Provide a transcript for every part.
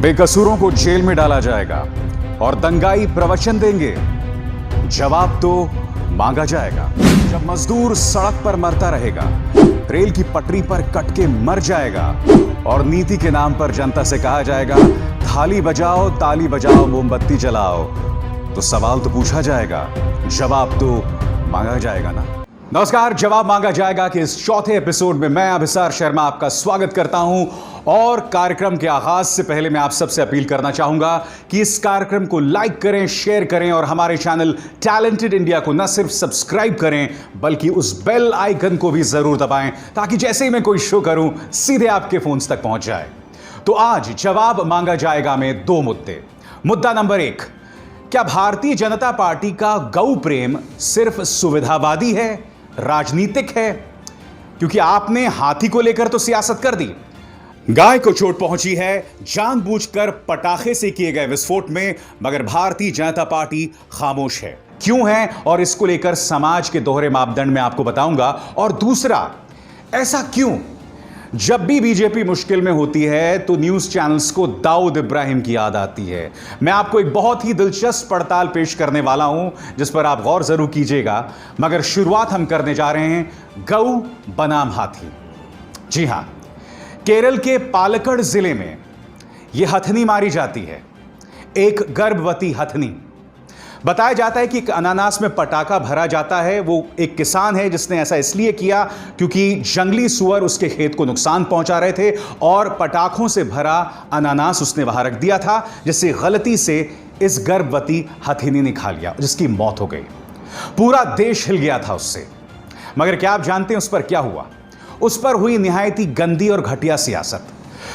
बेकसूरों को जेल में डाला जाएगा और दंगाई प्रवचन देंगे। जवाब तो मांगा जाएगा। जब मजदूर सड़क पर मरता रहेगा, रेल की पटरी पर कट के मर जाएगा और नीति के नाम पर जनता से कहा जाएगा थाली बजाओ, ताली बजाओ, मोमबत्ती जलाओ, तो सवाल तो पूछा जाएगा, जवाब तो मांगा जाएगा ना। नमस्कार, जवाब मांगा जाएगा कि इस चौथे एपिसोड में मैं अभिसार शर्मा आपका स्वागत करता हूं। और कार्यक्रम के आगाज से पहले मैं आप सबसे अपील करना चाहूंगा कि इस कार्यक्रम को लाइक करें, शेयर करें और हमारे चैनल टैलेंटेड इंडिया को न सिर्फ सब्सक्राइब करें बल्कि उस बेल आइकन को भी जरूर दबाएं ताकि जैसे ही मैं कोई शो करूं सीधे आपके फोन्स तक पहुंच जाए। तो आज जवाब मांगा जाएगा में दो मुद्दे। मुद्दा नंबर 1, क्या भारतीय जनता पार्टी का गौ प्रेम सिर्फ सुविधावादी है, राजनीतिक है? क्योंकि आपने हाथी को लेकर तो सियासत कर दी, गाय को चोट पहुंची है जानबूझकर पटाखे से किए गए विस्फोट में, मगर भारतीय जनता पार्टी खामोश है। क्यों है और इसको लेकर समाज के दोहरे मापदंड में आपको बताऊंगा। और दूसरा, ऐसा क्यों जब भी बीजेपी मुश्किल में होती है तो न्यूज चैनल्स को दाऊद इब्राहिम की याद आती है। मैं आपको एक बहुत ही दिलचस्प पड़ताल पेश करने वाला हूं जिस पर आप गौर जरूर कीजिएगा, मगर शुरुआत हम करने जा रहे हैं गौ बनाम हाथी। जी हां, केरल के पालक्कड़ जिले में यह हथनी मारी जाती है, एक गर्भवती हथनी। बताया जाता है कि एक अनानास में पटाखा भरा जाता है। वो एक किसान है जिसने ऐसा इसलिए किया क्योंकि जंगली सुअर उसके खेत को नुकसान पहुंचा रहे थे और पटाखों से भरा अनानास उसने वहां रख दिया था, जिससे गलती से इस गर्भवती हथिनी ने खा लिया, जिसकी मौत हो गई। पूरा देश हिल गया था उससे। मगर क्या आप जानते हैं उस पर क्या हुआ? उस पर हुई निहायत ही गंदी और घटिया सियासत।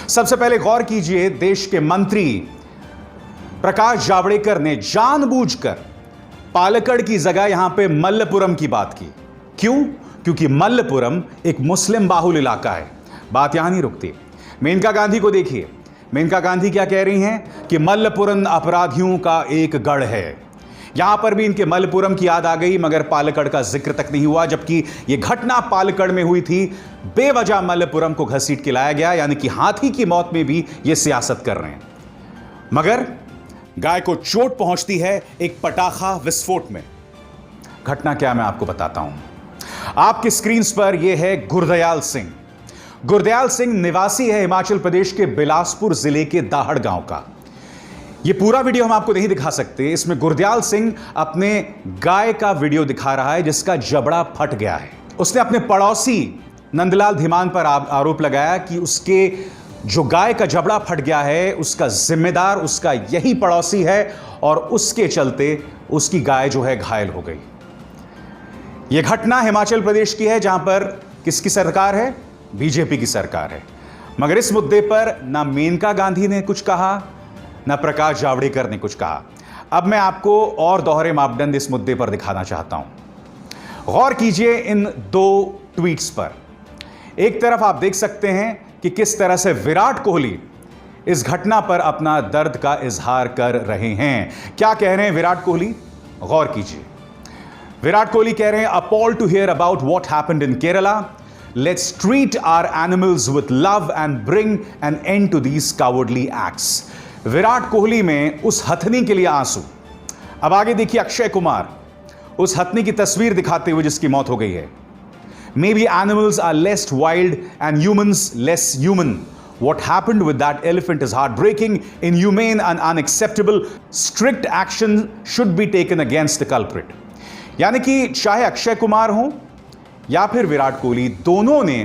सबसे पहले गौर कीजिए, देश के मंत्री प्रकाश जावड़ेकर ने जानबूझकर पालक्कड़ की जगह यहां पे मल्लपुरम की बात की। क्यों? क्योंकि मल्लपुरम एक मुस्लिम बाहुल इलाका है। बात यहां नहीं रुकती। मेनका गांधी को देखिए, मेनका गांधी क्या कह रही हैं कि मल्लपुरम अपराधियों का एक गढ़ है। यहां पर भी इनके मल्लपुरम की याद आ गई, मगर पालक्कड़ का जिक्र तक नहीं हुआ, जबकि यह घटना पालक्कड़ में हुई थी। बेवजह मल्लपुरम को घसीट के लाया गया, यानी कि हाथी की मौत में भी यह सियासत कर रहे हैं। मगर गाय को चोट पहुंचती है एक पटाखा विस्फोट में। घटना क्या मैं आपको बताता हूं। आपकी स्क्रीन पर यह है गुरदयाल सिंह। गुरदयाल सिंह निवासी है हिमाचल प्रदेश के बिलासपुर जिले के दाहड़ गांव का। यह पूरा वीडियो हम आपको नहीं दिखा सकते। इसमें गुरदयाल सिंह अपने गाय का वीडियो दिखा रहा है जिसका जबड़ा फट गया है। उसने अपने पड़ोसी नंदलाल धीमान पर आरोप लगाया कि उसके जो गाय का जबड़ा फट गया है उसका जिम्मेदार उसका यही पड़ोसी है और उसके चलते उसकी गाय जो है घायल हो गई। यह घटना हिमाचल प्रदेश की है जहां पर किसकी सरकार है? बीजेपी की सरकार है। मगर इस मुद्दे पर ना मेनका गांधी ने कुछ कहा, ना प्रकाश जावड़ेकर ने कुछ कहा। अब मैं आपको और दोहरे मापदंड इस मुद्दे पर दिखाना चाहता हूं। गौर कीजिए इन दो ट्वीट्स पर। एक तरफ आप देख सकते हैं कि किस तरह से विराट कोहली इस घटना पर अपना दर्द का इजहार कर रहे हैं। क्या कह रहे हैं विराट कोहली? गौर कीजिए। विराट कोहली कह रहे हैं, appalled to hear about what happened in Kerala, let's treat our animals with love and bring an end to these cowardly acts. Virat Kohli में उस हथनी के लिए आंसू। अब आगे देखिए, अक्षय कुमार उस हथनी की तस्वीर दिखाते हुए जिसकी मौत हो गई है। Maybe animals are less wild and humans less human. What happened with that elephant is heartbreaking, inhumane and unacceptable. Strict action should be taken against the culprit. यानी कि चाहे अक्षय कुमार हो या फिर विराट कोहली, दोनों ने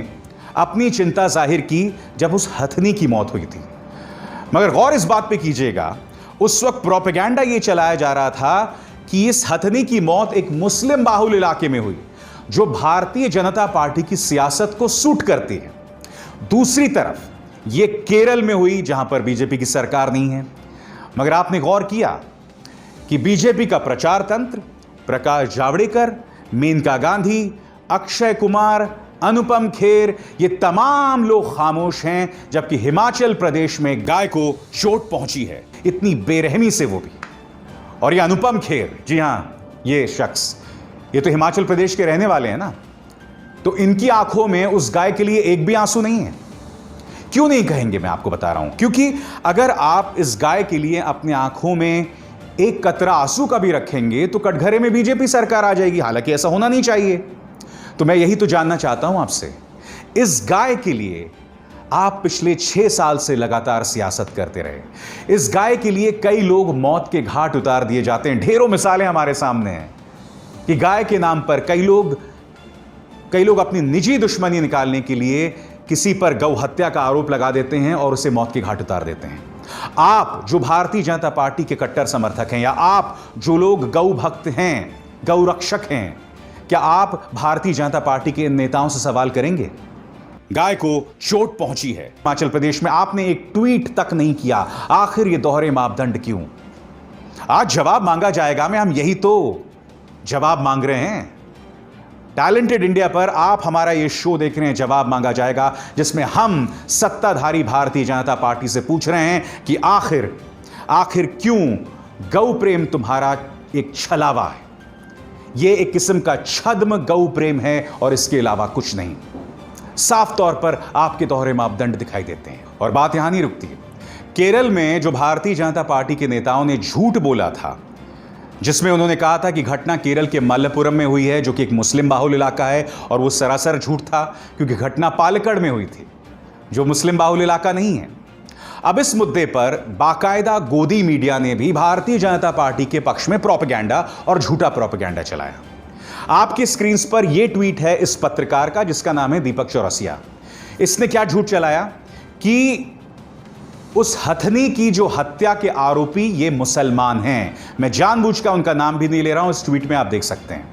अपनी चिंता जाहिर की जब उस हथनी की मौत हुई थी। मगर गौर इस बात पे कीजिएगा, उस वक्त प्रोपेगेंडा ये चलाया जा रहा था कि इस हथनी की मौत एक मुस्लिम बाहुल इलाके में हुई जो भारतीय जनता पार्टी की सियासत को सूट करती है। दूसरी तरफ यह केरल में हुई जहां पर बीजेपी की सरकार नहीं है। मगर आपने गौर किया कि बीजेपी का प्रचार तंत्र, प्रकाश जावड़ेकर, मेनका गांधी, अक्षय कुमार, अनुपम खेर, ये तमाम लोग खामोश हैं, जबकि हिमाचल प्रदेश में गाय को चोट पहुंची है, इतनी बेरहमी से वो भी। और ये अनुपम खेर, जी हां, ये शख्स, ये तो हिमाचल प्रदेश के रहने वाले हैं ना, तो इनकी आंखों में उस गाय के लिए एक भी आंसू नहीं है। क्यों नहीं कहेंगे, मैं आपको बता रहा हूं। क्योंकि अगर आप इस गाय के लिए अपनी आंखों में एक कतरा आंसू का भी रखेंगे तो कटघरे में बीजेपी सरकार आ जाएगी, हालांकि ऐसा होना नहीं चाहिए। तो मैं यही तो जानना चाहता हूं आपसे, इस गाय के लिए आप पिछले 6 साल से लगातार सियासत करते रहे। इस गाय के लिए कई लोग मौत के घाट उतार दिए जाते हैं। ढेरों मिसालें हमारे सामने हैं कि गाय के नाम पर कई लोग अपनी निजी दुश्मनी निकालने के लिए किसी पर गौ हत्या का आरोप लगा देते हैं और उसे मौत के घाट उतार देते हैं। आप जो भारतीय जनता पार्टी के कट्टर समर्थक हैं, या आप जो लोग गौ भक्त हैं, गौ रक्षक हैं, क्या आप भारतीय जनता पार्टी के नेताओं से सवाल करेंगे? गाय को चोट पहुंची है हिमाचल प्रदेश में, आपने एक ट्वीट तक नहीं किया। आखिर ये दोहरे मापदंड क्यों? आज जवाब मांगा जाएगा में हम यही तो जवाब मांग रहे हैं। टैलेंटेड इंडिया पर आप हमारा ये शो देख रहे हैं, जवाब मांगा जाएगा, जिसमें हम सत्ताधारी भारतीय जनता पार्टी से पूछ रहे हैं कि आखिर क्यों गौ प्रेम तुम्हारा एक छलावा है। यह एक किस्म का छद्म गौ प्रेम है और इसके अलावा कुछ नहीं। साफ तौर पर आपके दोहरे मापदंड दिखाई देते हैं। और बात यहां नहीं रुकती। केरल में जो भारतीय जनता पार्टी के नेताओं ने झूठ बोला था, जिसमें उन्होंने कहा था कि घटना केरल के मल्लपुरम में हुई है, जो कि एक मुस्लिम बाहुल इलाका है, और वो सरासर झूठ था क्योंकि घटना पालक्कड़ में हुई थी, जो मुस्लिम बाहुल इलाका नहीं है। अब इस मुद्दे पर बाकायदा गोदी मीडिया ने भी भारतीय जनता पार्टी के पक्ष में प्रोपेगेंडा और झूठा प्रोपेगेंडा चलाया। आपकी स्क्रीन पर यह ट्वीट है इस पत्रकार का, जिसका नाम है दीपक चौरसिया। इसने क्या झूठ चलाया कि उस हथनी की जो हत्या के आरोपी ये मुसलमान हैं। मैं जानबूझकर उनका नाम भी नहीं ले रहा हूं, इस ट्वीट में आप देख सकते हैं।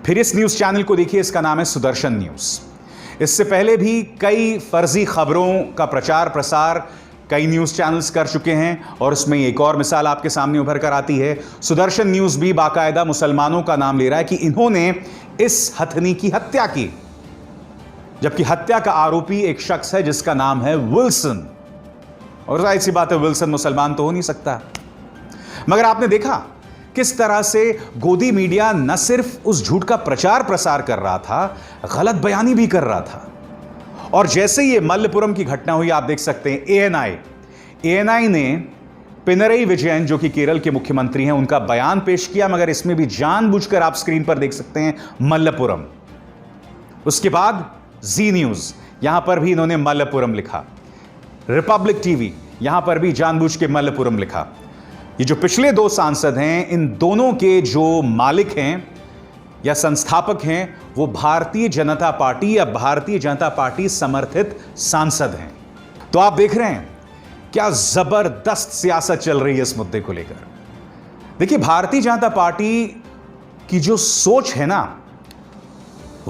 फिर इस न्यूज चैनल को देखिए, इसका नाम है सुदर्शन न्यूज। इससे पहले भी कई फर्जी खबरों का प्रचार प्रसार कई न्यूज चैनल्स कर चुके हैं, और उसमें एक और मिसाल आपके सामने उभर कर आती है। सुदर्शन न्यूज भी बाकायदा मुसलमानों का नाम ले रहा है कि इन्होंने इस हथनी की हत्या की, जबकि हत्या का आरोपी एक शख्स है जिसका नाम है विल्सन। और जाहिर सी बात है, विल्सन मुसलमान तो हो नहीं सकता। मगर आपने देखा किस तरह से गोदी मीडिया न सिर्फ उस झूठ का प्रचार प्रसार कर रहा था, गलत बयानी भी कर रहा था। और जैसे ही ये मल्लपुरम की घटना हुई, आप देख सकते हैं एएनआई ने पिनरई विजयन, जो कि केरल के मुख्यमंत्री हैं, उनका बयान पेश किया, मगर इसमें भी जानबूझकर आप स्क्रीन पर देख सकते हैं मल्लपुरम। उसके बाद जी न्यूज, यहां पर भी इन्होंने मल्लपुरम लिखा। रिपब्लिक टीवी, यहां पर भी जानबूझ के मल्लपुरम लिखा। ये जो पिछले 2 सांसद हैं, इन दोनों के जो मालिक हैं या संस्थापक हैं, वो भारतीय जनता पार्टी या भारतीय जनता पार्टी समर्थित सांसद हैं। तो आप देख रहे हैं क्या जबरदस्त सियासत चल रही है इस मुद्दे को लेकर। देखिए, भारतीय जनता पार्टी की जो सोच है ना,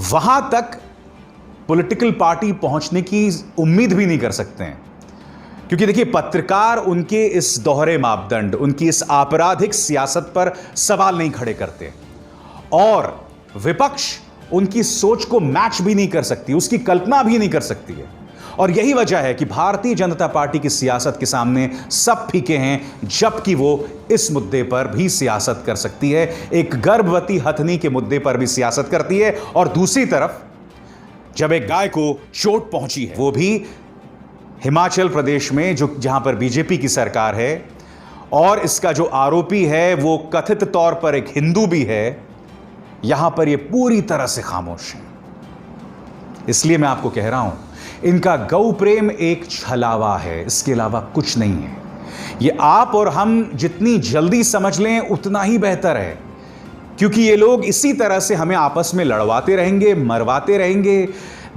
वहां तक पॉलिटिकल पार्टी पहुंचने की उम्मीद भी नहीं कर सकते हैं। क्योंकि देखिए, पत्रकार उनके इस दोहरे मापदंड, उनकी इस आपराधिक सियासत पर सवाल नहीं खड़े करते, और विपक्ष उनकी सोच को मैच भी नहीं कर सकती, उसकी कल्पना भी नहीं कर सकती है। और यही वजह है कि भारतीय जनता पार्टी की सियासत के सामने सब फीके हैं, जबकि वो इस मुद्दे पर भी सियासत कर सकती है। एक गर्भवती हथनी के मुद्दे पर भी सियासत करती है, और दूसरी तरफ जब एक गाय को चोट पहुंची है, वो भी हिमाचल प्रदेश में, जहां पर बीजेपी की सरकार है, और इसका जो आरोपी है वो कथित तौर पर एक हिंदू भी है, यहां पर ये पूरी तरह से खामोश है। इसलिए मैं आपको कह रहा हूं, इनका गौ प्रेम एक छलावा है, इसके अलावा कुछ नहीं है। ये आप और हम जितनी जल्दी समझ लें उतना ही बेहतर है, क्योंकि ये लोग इसी तरह से हमें आपस में लड़वाते रहेंगे, मरवाते रहेंगे।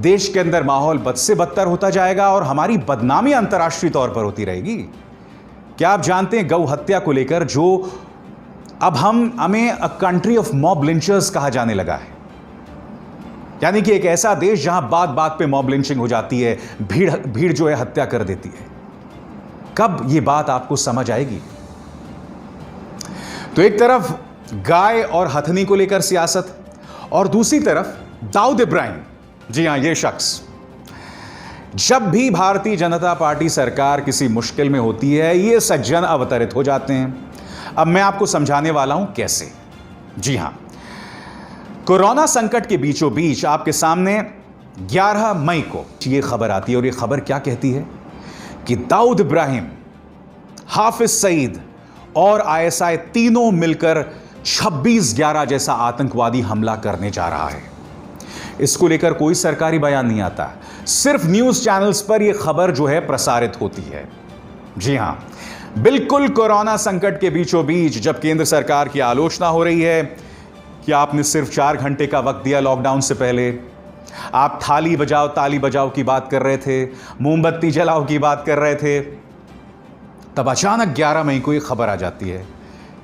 देश के अंदर माहौल बद से बदतर होता जाएगा और हमारी बदनामी अंतर्राष्ट्रीय तौर पर होती रहेगी। क्या आप जानते हैं, गौ हत्या को लेकर जो अब हमें अ कंट्री ऑफ मॉब लिंचर्स कहा जाने लगा है, यानी कि एक ऐसा देश जहां बात बात पे मॉब लिंचिंग हो जाती है, भीड़ जो है हत्या कर देती है। कब ये बात आपको समझ आएगी? तो एक तरफ गाय और हथनी को लेकर सियासत, और दूसरी तरफ दाऊद इब्राहिम, जी हां, ये शख्स जब भी भारतीय जनता पार्टी सरकार किसी मुश्किल में होती है, ये सज्जन अवतरित हो जाते हैं। अब मैं आपको समझाने वाला हूं कैसे। जी हां, कोरोना संकट के बीचों बीच आपके सामने 11 मई को ये खबर आती है, और ये खबर क्या कहती है कि दाऊद इब्राहिम, हाफिज सईद और आईएसआई तीनों मिलकर 26/11 जैसा आतंकवादी हमला करने जा रहा है। इसको लेकर कोई सरकारी बयान नहीं आता, सिर्फ न्यूज चैनल्स पर यह खबर जो है प्रसारित होती है। जी हां, बिल्कुल कोरोना संकट के बीचों बीच जब केंद्र सरकार की आलोचना हो रही है कि आपने सिर्फ 4 घंटे का वक्त दिया लॉकडाउन से पहले, आप थाली बजाओ ताली बजाओ की बात कर रहे थे, मोमबत्ती जलाओ की बात कर रहे थे, तब अचानक 11 मई को यह खबर आ जाती है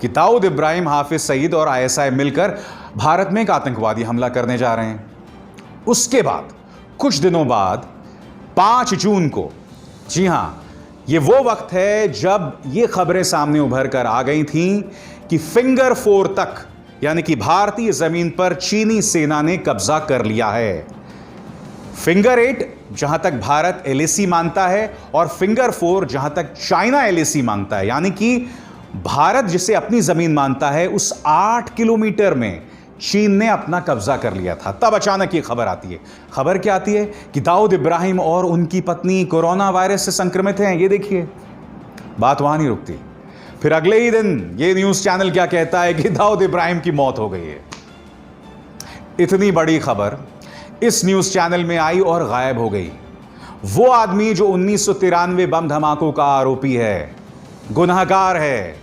कि दाऊद इब्राहिम, हाफिज सईद और आईएसआई मिलकर भारत में एक आतंकवादी हमला करने जा रहे हैं। उसके बाद कुछ दिनों बाद 5 जून को, जी हां, ये वो वक्त है जब ये खबरें सामने उभर कर आ गई थीं कि फिंगर 4 तक, यानी कि भारतीय जमीन पर चीनी सेना ने कब्जा कर लिया है। फिंगर 8 जहां तक भारत एलएसी मानता है और फिंगर 4 जहां तक चाइना एलएसी मांगता है, यानी कि भारत जिसे अपनी जमीन मानता है उस 8 किलोमीटर में चीन ने अपना कब्जा कर लिया था। तब अचानक ये खबर आती है। खबर क्या आती है कि दाऊद इब्राहिम और उनकी पत्नी कोरोना वायरस से संक्रमित हैं। ये देखिए, बात वहां नहीं रुकती। फिर अगले ही दिन ये न्यूज चैनल क्या कहता है कि दाऊद इब्राहिम की मौत हो गई है। इतनी बड़ी खबर इस न्यूज चैनल में आई और गायब हो गई। वो आदमी जो 1993 बम धमाकों का आरोपी है, गुनहगार है,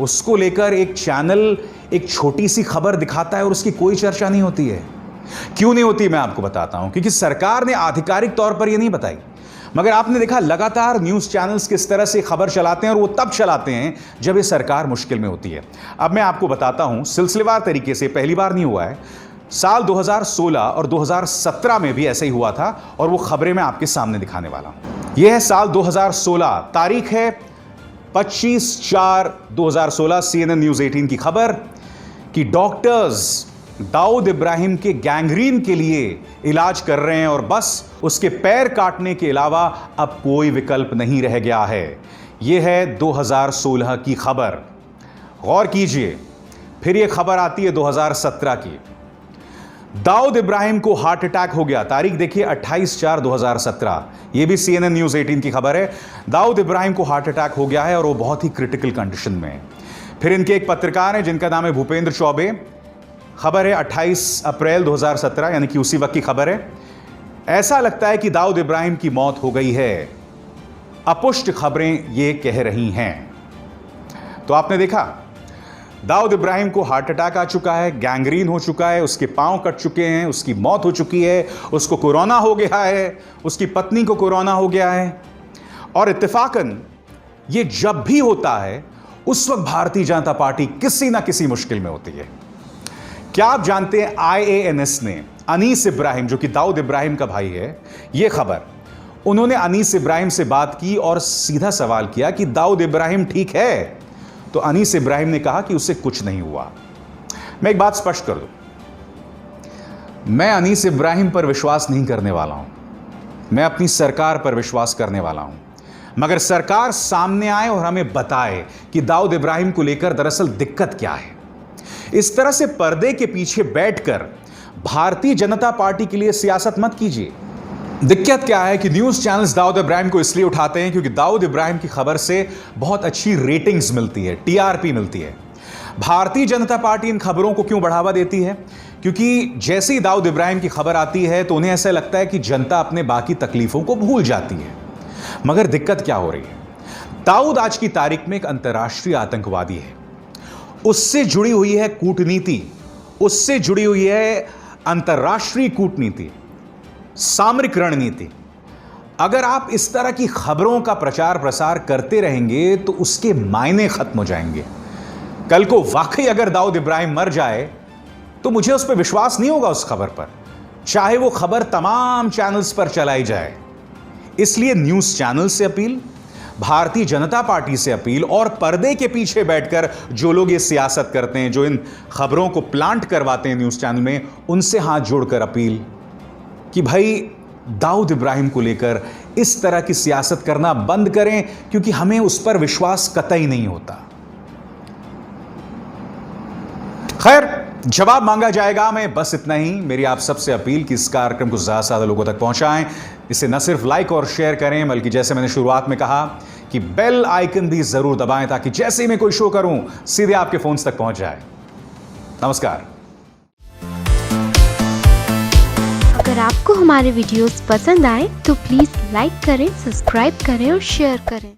उसको लेकर एक चैनल एक छोटी सी खबर दिखाता है और उसकी कोई चर्चा नहीं होती है। क्यों नहीं होती, मैं आपको बताता हूं। क्योंकि सरकार ने आधिकारिक तौर पर यह नहीं बताई, मगर आपने देखा लगातार न्यूज चैनल्स किस तरह से खबर चलाते हैं और वो तब चलाते हैं जब ये सरकार मुश्किल में होती है। अब मैं आपको बताता हूं सिलसिलेवार तरीके से, पहली बार नहीं हुआ है। साल 2016 और 2017 में भी ऐसा ही हुआ था और वो खबरें मैं आपके सामने दिखाने वाला हूं। यह है साल 2016, तारीख है 25/4/2016, CNN न्यूज 18 की खबर कि डॉक्टर्स दाऊद इब्राहिम के गैंग्रीन के लिए इलाज कर रहे हैं और बस उसके पैर काटने के अलावा अब कोई विकल्प नहीं रह गया है। यह है 2016 की खबर। गौर कीजिए, फिर यह खबर आती है 2017 की। दाऊद इब्राहिम को हार्ट अटैक हो गया। तारीख देखिए 28/4/2017, यह भी CNN न्यूज 18 की खबर है। दाऊद इब्राहिम को हार्ट अटैक हो गया है और वो बहुत ही क्रिटिकल कंडीशन में है। फिर इनके एक पत्रकार हैं जिनका नाम है भूपेंद्र चौबे। खबर है 28 अप्रैल 2017, यानी कि उसी वक्त की खबर है। ऐसा लगता है कि दाऊद इब्राहिम की मौत हो गई है, अपुष्ट खबरें ये कह रही हैं। तो आपने देखा, दाऊद इब्राहिम को हार्ट अटैक आ चुका है, गैंग्रीन हो चुका है, उसके पांव कट चुके हैं, उसकी मौत हो चुकी है, उसको कोरोना हो गया है, उसकी पत्नी को कोरोना हो गया है। और इत्तेफाकन ये जब भी होता है उस वक्त भारतीय जनता पार्टी किसी ना किसी मुश्किल में होती है। क्या आप जानते हैं IANS ने अनीस इब्राहिम, जो कि दाऊद इब्राहिम का भाई है, यह खबर, उन्होंने अनीस इब्राहिम से बात की और सीधा सवाल किया कि दाऊद इब्राहिम ठीक है? तो अनीस इब्राहिम ने कहा कि उससे कुछ नहीं हुआ। मैं एक बात स्पष्ट कर दूं, मैं अनीस इब्राहिम पर विश्वास नहीं करने वाला हूं, मैं अपनी सरकार पर विश्वास करने वाला हूं। मगर सरकार सामने आए और हमें बताए कि दाऊद इब्राहिम को लेकर दरअसल दिक्कत क्या है। इस तरह से पर्दे के पीछे बैठकर भारतीय जनता पार्टी के लिए सियासत मत कीजिए। दिक्कत क्या है कि न्यूज चैनल्स दाऊद इब्राहिम को इसलिए उठाते हैं क्योंकि दाऊद इब्राहिम की खबर से बहुत अच्छी रेटिंग्स मिलती है, TRP मिलती है। भारतीय जनता पार्टी इन खबरों को क्यों बढ़ावा देती है? क्योंकि जैसे ही दाऊद इब्राहिम की खबर आती है तो उन्हें ऐसा लगता है कि जनता अपने बाकी तकलीफों को भूल जाती है। मगर दिक्कत क्या हो रही है? दाऊद आज की तारीख में एक अंतर्राष्ट्रीय आतंकवादी है, उससे जुड़ी हुई है कूटनीति, उससे जुड़ी हुई है अंतर्राष्ट्रीय कूटनीति, सामरिक रणनीति। अगर आप इस तरह की खबरों का प्रचार प्रसार करते रहेंगे तो उसके मायने खत्म हो जाएंगे। कल को वाकई अगर दाऊद इब्राहिम मर जाए तो मुझे उस पर विश्वास नहीं होगा, उस खबर पर, चाहे वो खबर तमाम चैनल्स पर चलाई जाए। इसलिए न्यूज चैनल से अपील, भारतीय जनता पार्टी से अपील और पर्दे के पीछे बैठकर जो लोग ये सियासत करते हैं, जो इन खबरों को प्लांट करवाते हैं न्यूज चैनल में, उनसे हाथ जोड़कर अपील कि भाई दाऊद इब्राहिम को लेकर इस तरह की सियासत करना बंद करें, क्योंकि हमें उस पर विश्वास कतई नहीं होता। खैर, जवाब मांगा जाएगा में बस इतना ही। मेरी आप सबसे अपील कि इस कार्यक्रम को ज्यादा से ज्यादा लोगों तक पहुंचाएं। इसे न सिर्फ लाइक और शेयर करें बल्कि जैसे मैंने शुरुआत में कहा कि बेल आइकन भी जरूर दबाएं ताकि जैसे ही मैं कोई शो करूं सीधे आपके फोन तक पहुंच जाए। नमस्कार। अगर आपको हमारे वीडियोस पसंद आए तो प्लीज लाइक करें, सब्सक्राइब करें और शेयर करें।